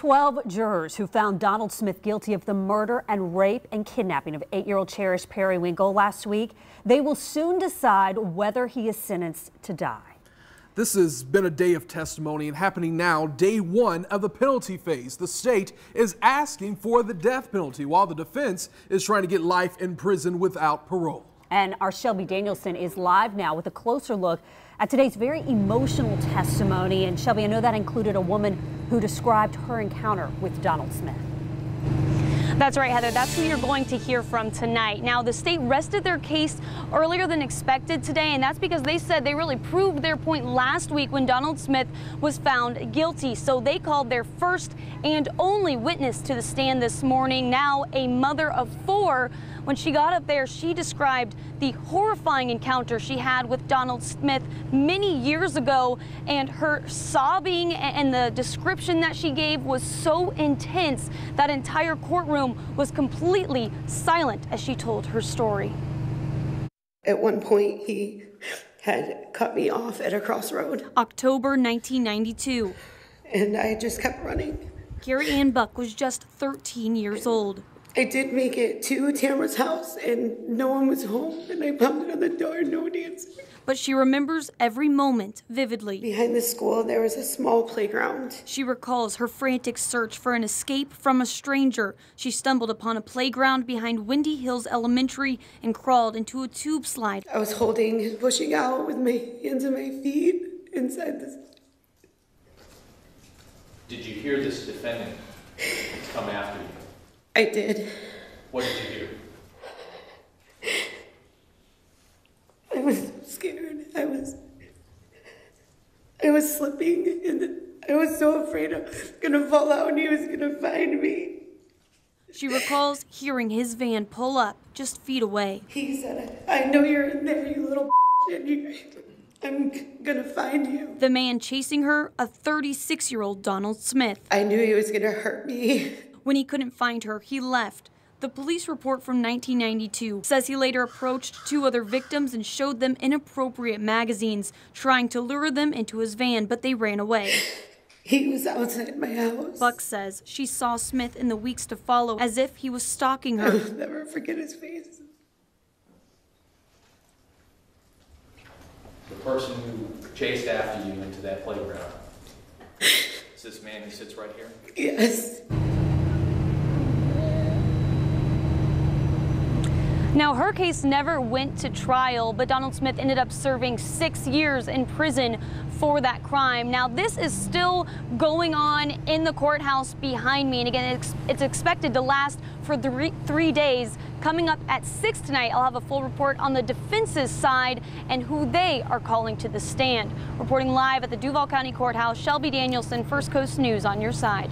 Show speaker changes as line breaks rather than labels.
12 jurors who found Donald Smith guilty of the murder and rape and kidnapping of 8-year-old Cherish Periwinkle last week. They will soon decide whether he is sentenced to die.
This has been a day of testimony and happening now, day one of the penalty phase. The state is asking for the death penalty while the defense is trying to get life in prison without parole. And our Shelby Danielson is live now with a closer look at today's very emotional testimony. And Shelby, I know that included a woman who described her encounter with Donald Smith.
That's right, Heather. That's who you're going to hear from tonight. Now, the state rested their case earlier than expected today, and that's because they said they really proved their point last week when Donald Smith was found guilty. So they called their first and only witness to the stand this morning, now a mother of 4. When she got up there, she described the horrifying encounter she had with Donald Smith many years ago, and her sobbing and the description that she gave was so intense that entire courtroom was completely silent as she told her story.
At one point, he had cut me off at a crossroad.
October 1992.
And I just kept running.
Carrie Ann Buck was just 13 years old.
I did make it to Tamara's house, and no one was home, and I pounded on the door, no one answered.
But she remembers every moment vividly.
Behind the school, there was a small playground.
She recalls her frantic search for an escape from a stranger. She stumbled upon a playground behind Windy Hills Elementary and crawled into a tube slide.
I was holding and pushing out with my hands and my feet inside this.
Did you hear this defendant come after you?
I did.
What did you hear?
I was scared. I was slipping, and I was so afraid I was gonna fall out and he was gonna find me.
She recalls hearing his van pull up just feet away.
He said, "I know you're in there, you little and I'm gonna find you."
The man chasing her, a 36-year-old Donald Smith.
I knew he was gonna hurt me.
When he couldn't find her, he left. The police report from 1992 says he later approached 2 other victims and showed them inappropriate magazines, trying to lure them into his van, but they ran away.
He was outside my house.
Buck says she saw Smith in the weeks to follow as if he was stalking her.
I'll never forget his face.
The person who chased after you into that playground, is this man who sits right here?
Yes.
Now, her case never went to trial, but Donald Smith ended up serving 6 years in prison for that crime. Now, this is still going on in the courthouse behind me, and again, it's expected to last for 3 days. Coming up at 6 tonight, I'll have a full report on the defense's side and who they are calling to the stand. Reporting live at the Duval County Courthouse, Shelby Danielson, First Coast News on your side.